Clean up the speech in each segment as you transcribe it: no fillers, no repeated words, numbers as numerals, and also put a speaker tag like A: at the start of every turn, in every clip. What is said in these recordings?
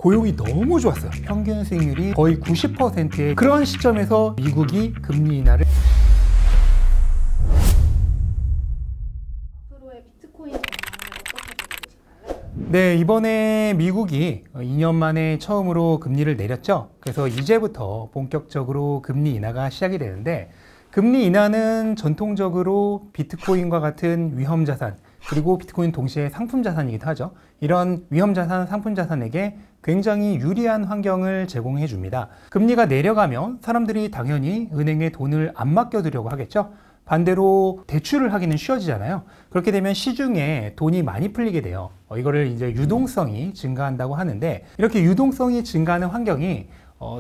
A: 고용이 너무 좋았어요. 평균 수익률이 거의 90%의 그런 시점에서 미국이 금리 인하를
B: 앞으로의 비트코인 전망을 어떻게 보고 계신가요?
A: 네, 이번에 미국이 2년 만에 처음으로 금리를 내렸죠. 그래서 이제부터 본격적으로 금리 인하가 시작이 되는데, 금리 인하는 전통적으로 비트코인과 같은 위험 자산, 그리고 비트코인 동시에 상품 자산이기도 하죠. 이런 위험 자산, 상품 자산에게 굉장히 유리한 환경을 제공해 줍니다. 금리가 내려가면 사람들이 당연히 은행에 돈을 안 맡겨두려고 하겠죠. 반대로 대출을 하기는 쉬워지잖아요. 그렇게 되면 시중에 돈이 많이 풀리게 돼요. 이거를 이제 유동성이 증가한다고 하는데, 이렇게 유동성이 증가하는 환경이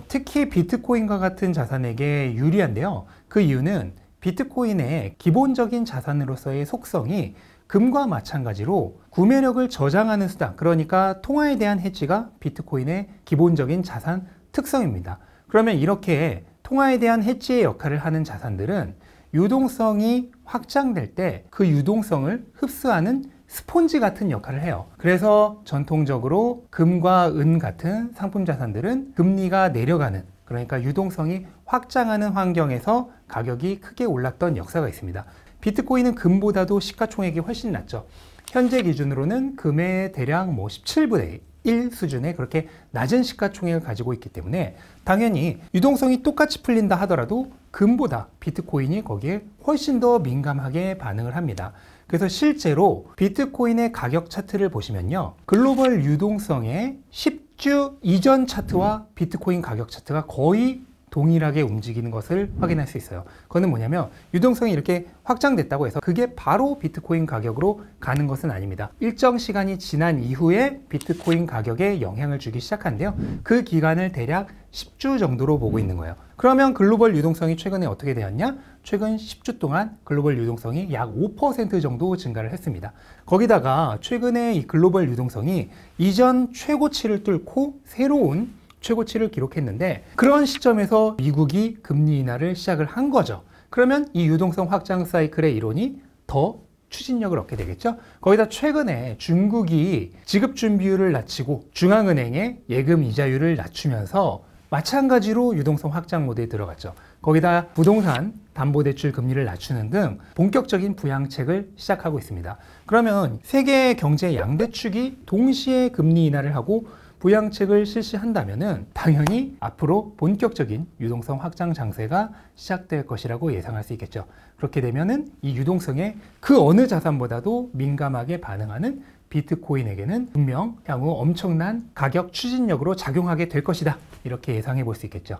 A: 특히 비트코인과 같은 자산에게 유리한데요. 그 이유는 비트코인의 기본적인 자산으로서의 속성이 금과 마찬가지로 구매력을 저장하는 수단, 그러니까 통화에 대한 해지가 비트코인의 기본적인 자산 특성입니다. 그러면 이렇게 통화에 대한 해지의 역할을 하는 자산들은 유동성이 확장될 때 그 유동성을 흡수하는 스폰지 같은 역할을 해요. 그래서 전통적으로 금과 은 같은 상품 자산들은 금리가 내려가는, 그러니까 유동성이 확장하는 환경에서 가격이 크게 올랐던 역사가 있습니다. 비트코인은 금보다도 시가총액이 훨씬 낮죠. 현재 기준으로는 금의 대략 17분의 1 수준의 그렇게 낮은 시가총액을 가지고 있기 때문에 당연히 유동성이 똑같이 풀린다 하더라도 금보다 비트코인이 거기에 훨씬 더 민감하게 반응을 합니다. 그래서 실제로 비트코인의 가격 차트를 보시면요, 글로벌 유동성의 10주 이전 차트와 비트코인 가격 차트가 거의 동일하게 움직이는 것을 확인할 수 있어요. 그거는 뭐냐면 유동성이 이렇게 확장됐다고 해서 그게 바로 비트코인 가격으로 가는 것은 아닙니다. 일정 시간이 지난 이후에 비트코인 가격에 영향을 주기 시작하는데요. 그 기간을 대략 10주 정도로 보고 있는 거예요. 그러면 글로벌 유동성이 최근에 어떻게 되었냐? 최근 10주 동안 글로벌 유동성이 약 5% 정도 증가를 했습니다. 거기다가 최근에 이 글로벌 유동성이 이전 최고치를 뚫고 새로운 최고치를 기록했는데, 그런 시점에서 미국이 금리 인하를 시작을 한 거죠. 그러면 이 유동성 확장 사이클의 이론이 더 추진력을 얻게 되겠죠. 거기다 최근에 중국이 지급 준비율을 낮추고 중앙은행의 예금 이자율을 낮추면서 마찬가지로 유동성 확장 모드에 들어갔죠. 거기다 부동산 담보대출 금리를 낮추는 등 본격적인 부양책을 시작하고 있습니다. 그러면 세계 경제 양대축이 동시에 금리 인하를 하고 부양책을 실시한다면은 당연히 앞으로 본격적인 유동성 확장 장세가 시작될 것이라고 예상할 수 있겠죠. 그렇게 되면은 이 유동성에 그 어느 자산보다도 민감하게 반응하는 비트코인에게는 분명 향후 엄청난 가격 추진력으로 작용하게 될 것이다. 이렇게 예상해 볼 수 있겠죠.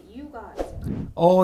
B: 이유가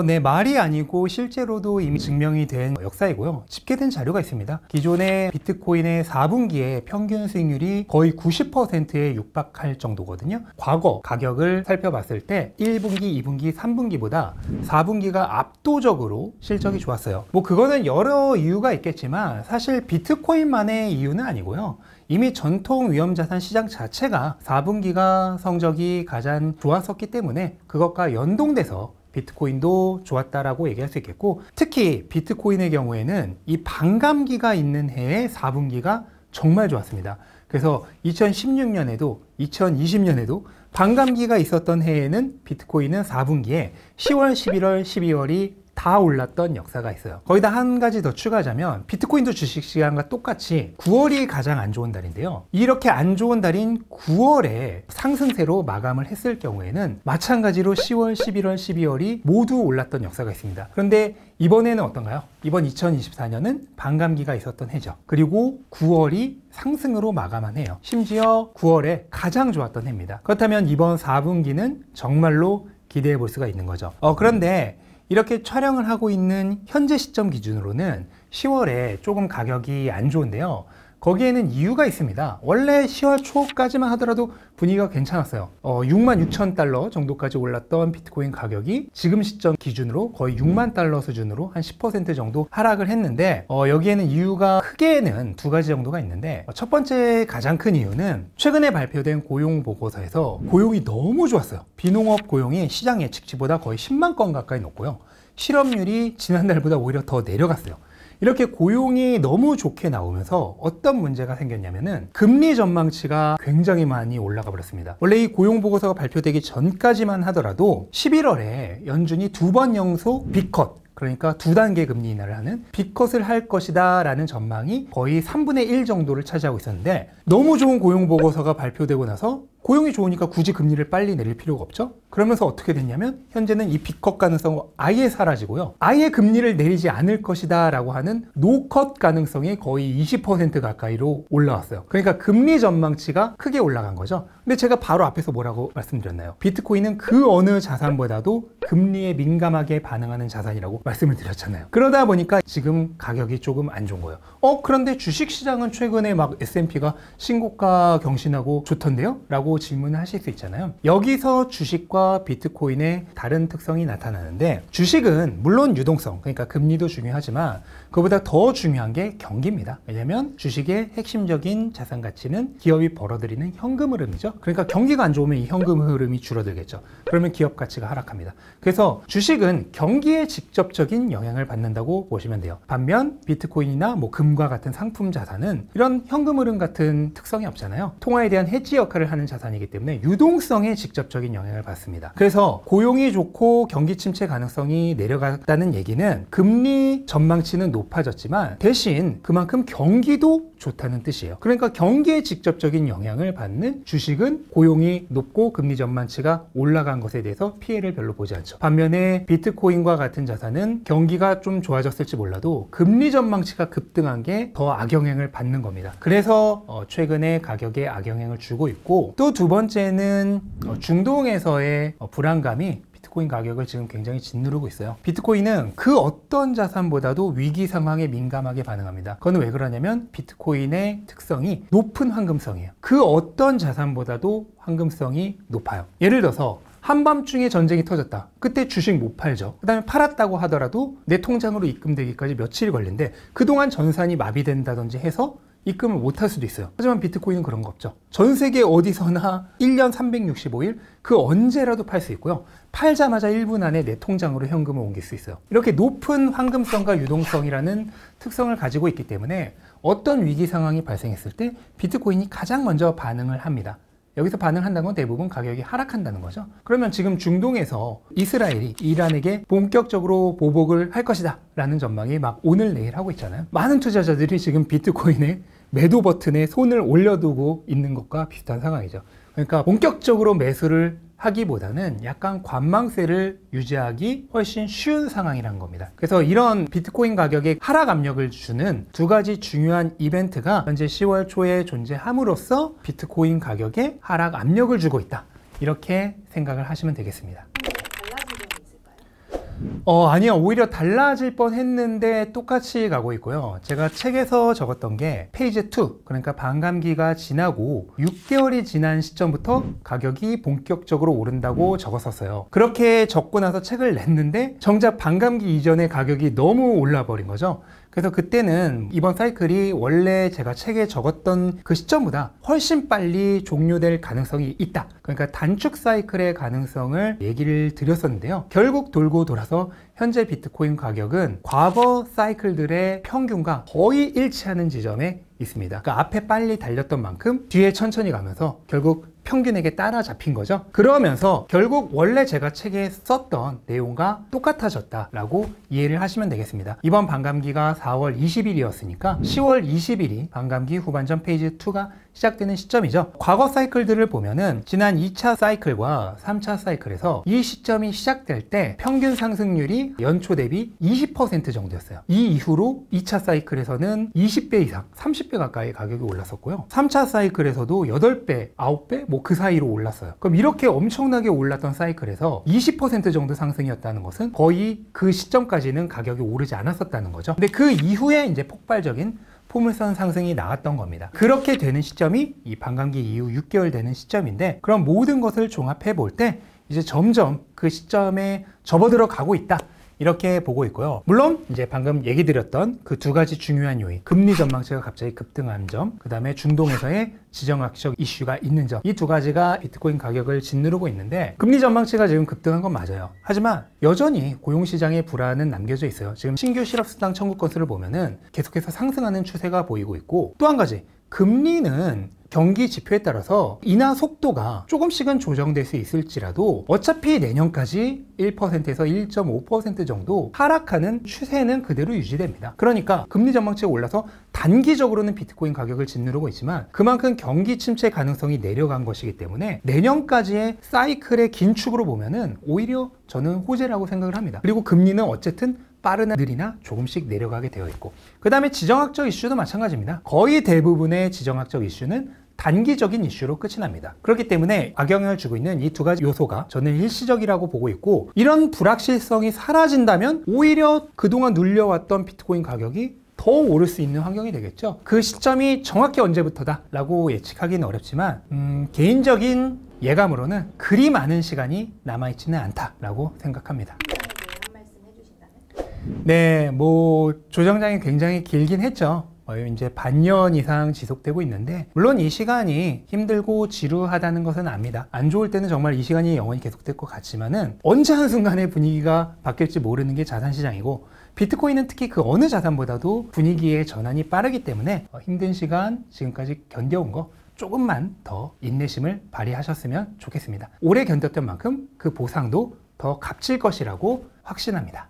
A: 네, 말이 아니고 실제로도 이미 증명이 된 역사이고요. 집계된 자료가 있습니다. 기존의 비트코인의 4분기의 평균 수익률이 거의 90%에 육박할 정도거든요. 과거 가격을 살펴봤을 때 1분기, 2분기, 3분기보다 4분기가 압도적으로 실적이 좋았어요. 뭐 그거는 여러 이유가 있겠지만 사실 비트코인만의 이유는 아니고요. 이미 전통 위험자산 시장 자체가 4분기가 성적이 가장 좋았었기 때문에 그것과 연동돼서 비트코인도 좋았다라고 얘기할 수 있겠고, 특히 비트코인의 경우에는 이 반감기가 있는 해의 4분기가 정말 좋았습니다. 그래서 2016년에도 2020년에도 반감기가 있었던 해에는 비트코인은 4분기에 10월, 11월, 12월이 다 올랐던 역사가 있어요. 거기다 한 가지 더 추가하자면 비트코인도 주식시장과 똑같이 9월이 가장 안 좋은 달인데요. 이렇게 안 좋은 달인 9월에 상승세로 마감을 했을 경우에는 마찬가지로 10월, 11월, 12월이 모두 올랐던 역사가 있습니다. 그런데 이번에는 어떤가요? 이번 2024년은 반감기가 있었던 해죠. 그리고 9월이 상승으로 마감한 해요. 심지어 9월에 가장 좋았던 해입니다. 그렇다면 이번 4분기는 정말로 기대해 볼 수가 있는 거죠. 그런데 이렇게 촬영을 하고 있는 현재 시점 기준으로는 10월에 조금 가격이 안 좋은데요. 거기에는 이유가 있습니다. 원래 10월 초까지만 하더라도 분위기가 괜찮았어요. 66,000달러 정도까지 올랐던 비트코인 가격이 지금 시점 기준으로 거의 6만 달러 수준으로 한 10% 정도 하락을 했는데, 여기에는 이유가 크게는 두 가지 정도가 있는데, 첫 번째 가장 큰 이유는 최근에 발표된 고용 보고서에서 고용이 너무 좋았어요. 비농업 고용이 시장 예측치보다 거의 10만 건 가까이 높고요. 실업률이 지난달보다 오히려 더 내려갔어요. 이렇게 고용이 너무 좋게 나오면서 어떤 문제가 생겼냐면은 금리 전망치가 굉장히 많이 올라가 버렸습니다. 원래 이 고용 보고서가 발표되기 전까지만 하더라도 11월에 연준이 2번 연속 빅컷, 그러니까 2단계 금리 인하를 하는 빅컷을 할 것이다 라는 전망이 거의 3분의 1 정도를 차지하고 있었는데, 너무 좋은 고용 보고서가 발표되고 나서 고용이 좋으니까 굳이 금리를 빨리 내릴 필요가 없죠. 그러면서 어떻게 됐냐면 현재는 이 빅컷 가능성은 아예 사라지고요, 아예 금리를 내리지 않을 것이다 라고 하는 노컷 가능성이 거의 20% 가까이로 올라왔어요. 그러니까 금리 전망치가 크게 올라간 거죠. 근데 제가 바로 앞에서 뭐라고 말씀드렸나요? 비트코인은 그 어느 자산보다도 금리에 민감하게 반응하는 자산이라고 말씀을 드렸잖아요. 그러다 보니까 지금 가격이 조금 안 좋은 거예요. 그런데 주식시장은 최근에 막 S&P가 신고가 경신하고 좋던데요? 라고 질문을 하실 수 있잖아요. 여기서 주식과 비트코인의 다른 특성이 나타나는데, 주식은 물론 유동성, 그러니까 금리도 중요하지만 그보다 더 중요한 게 경기입니다. 왜냐하면 주식의 핵심적인 자산 가치는 기업이 벌어들이는 현금 흐름이죠. 그러니까 경기가 안 좋으면 이 현금 흐름이 줄어들겠죠. 그러면 기업 가치가 하락합니다. 그래서 주식은 경기에 직접적인 영향을 받는다고 보시면 돼요. 반면 비트코인이나 뭐 금과 같은 상품 자산은 이런 현금 흐름 같은 특성이 없잖아요. 통화에 대한 해지 역할을 하는 자산이기 때문에 유동성에 직접적인 영향을 받습니다. 그래서 고용이 좋고 경기 침체 가능성이 내려갔다는 얘기는 금리 전망치는 높아졌지만 대신 그만큼 경기도 좋다는 뜻이에요. 그러니까 경기에 직접적인 영향을 받는 주식은 고용이 높고 금리 전망치가 올라간 것에 대해서 피해를 별로 보지 않죠. 반면에 비트코인과 같은 자산은 경기가 좀 좋아졌을지 몰라도 금리 전망치가 급등한 게 더 악영향을 받는 겁니다. 그래서 최근에 가격에 악영향을 주고 있고, 또 두 번째는 중동에서의 불안감이 비트코인 가격을 지금 굉장히 짓누르고 있어요. 비트코인은 그 어떤 자산보다도 위기 상황에 민감하게 반응합니다. 그건 왜 그러냐면 비트코인의 특성이 높은 황금성이에요. 그 어떤 자산보다도 황금성이 높아요. 예를 들어서 한밤중에 전쟁이 터졌다. 그때 주식 못 팔죠. 그 다음에 팔았다고 하더라도 내 통장으로 입금되기까지 며칠이 걸리는데 그동안 전산이 마비된다든지 해서 입금을 못 할 수도 있어요. 하지만 비트코인은 그런 거 없죠. 전 세계 어디서나 1년 365일 그 언제라도 팔 수 있고요. 팔자마자 1분 안에 내 통장으로 현금을 옮길 수 있어요. 이렇게 높은 황금성과 유동성이라는 특성을 가지고 있기 때문에 어떤 위기 상황이 발생했을 때 비트코인이 가장 먼저 반응을 합니다. 여기서 반응한다는 건 대부분 가격이 하락한다는 거죠. 그러면 지금 중동에서 이스라엘이 이란에게 본격적으로 보복을 할 것이다 라는 전망이 막 오늘 내일 하고 있잖아요. 많은 투자자들이 지금 비트코인의 매도 버튼에 손을 올려두고 있는 것과 비슷한 상황이죠. 그러니까 본격적으로 매수를 하기보다는 약간 관망세를 유지하기 훨씬 쉬운 상황이라는 겁니다. 그래서 이런 비트코인 가격에 하락 압력을 주는 두 가지 중요한 이벤트가 현재 10월 초에 존재함으로써 비트코인 가격에 하락 압력을 주고 있다, 이렇게 생각을 하시면 되겠습니다.
B: 달라진 점이 있을까요?
A: 아니요. 오히려 달라질 뻔 했는데 똑같이 가고 있고요. 제가 책에서 적었던 게 페이지 2, 그러니까 반감기가 지나고 6개월이 지난 시점부터 가격이 본격적으로 오른다고 적었었어요. 그렇게 적고 나서 책을 냈는데 정작 반감기 이전에 가격이 너무 올라 버린 거죠. 그래서 그때는 이번 사이클이 원래 제가 책에 적었던 그 시점보다 훨씬 빨리 종료될 가능성이 있다. 그러니까 단축 사이클의 가능성을 얘기를 드렸었는데요. 결국 돌고 돌아서 현재 비트코인 가격은 과거 사이클들의 평균과 거의 일치하는 지점에 있습니다. 그러니까 앞에 빨리 달렸던 만큼 뒤에 천천히 가면서 결국 평균에게 따라잡힌 거죠. 그러면서 결국 원래 제가 책에 썼던 내용과 똑같아졌다라고 이해를 하시면 되겠습니다. 이번 반감기가 4월 20일이었으니까 10월 20일이 반감기 후반전 페이지 2가 시작되는 시점이죠. 과거 사이클들을 보면은 지난 2차 사이클과 3차 사이클에서 이 시점이 시작될 때 평균 상승률이 연초 대비 20% 정도였어요. 이 이후로 2차 사이클에서는 20배 이상, 30배 가까이 가격이 올랐었고요. 3차 사이클에서도 8배, 9배 뭐 그 사이로 올랐어요. 그럼 이렇게 엄청나게 올랐던 사이클에서 20% 정도 상승이었다는 것은 거의 그 시점까지는 가격이 오르지 않았었다는 거죠. 근데 그 이후에 이제 폭발적인 포물선 상승이 나왔던 겁니다. 그렇게 되는 시점이 이 반감기 이후 6개월 되는 시점인데, 그럼 모든 것을 종합해 볼 때 이제 점점 그 시점에 접어들어 가고 있다, 이렇게 보고 있고요. 물론 이제 방금 얘기 드렸던 그 두 가지 중요한 요인, 금리 전망치가 갑자기 급등한 점, 그 다음에 중동에서의 지정학적 이슈가 있는 점, 이 두 가지가 비트코인 가격을 짓누르고 있는데, 금리 전망치가 지금 급등한 건 맞아요. 하지만 여전히 고용시장의 불안은 남겨져 있어요. 지금 신규 실업수당 청구 건수를 보면은 계속해서 상승하는 추세가 보이고 있고, 또 한 가지, 금리는 경기 지표에 따라서 인하 속도가 조금씩은 조정될 수 있을지라도 어차피 내년까지 1%에서 1.5% 정도 하락하는 추세는 그대로 유지됩니다. 그러니까 금리 전망치가 올라서 단기적으로는 비트코인 가격을 짓누르고 있지만 그만큼 경기 침체 가능성이 내려간 것이기 때문에 내년까지의 사이클의 긴축으로 보면은 오히려 저는 호재라고 생각을 합니다. 그리고 금리는 어쨌든 빠르나 느리나 조금씩 내려가게 되어 있고, 그 다음에 지정학적 이슈도 마찬가지입니다. 거의 대부분의 지정학적 이슈는 단기적인 이슈로 끝이 납니다. 그렇기 때문에 악영향을 주고 있는 이 두 가지 요소가 저는 일시적이라고 보고 있고, 이런 불확실성이 사라진다면 오히려 그동안 눌려왔던 비트코인 가격이 더 오를 수 있는 환경이 되겠죠. 그 시점이 정확히 언제부터다 라고 예측하기는 어렵지만 개인적인 예감으로는 그리 많은 시간이 남아있지는 않다라고 생각합니다.
B: 한 말씀 해주신다면?
A: 네, 뭐 조정장이 굉장히 길긴 했죠. 이제 반년 이상 지속되고 있는데, 물론 이 시간이 힘들고 지루하다는 것은 압니다. 안 좋을 때는 정말 이 시간이 영원히 계속될 것 같지만은 언제 한순간에 분위기가 바뀔지 모르는 게 자산시장이고, 비트코인은 특히 그 어느 자산보다도 분위기의 전환이 빠르기 때문에 힘든 시간 지금까지 견뎌온 거 조금만 더 인내심을 발휘하셨으면 좋겠습니다. 오래 견뎠던 만큼 그 보상도 더 값질 것이라고 확신합니다.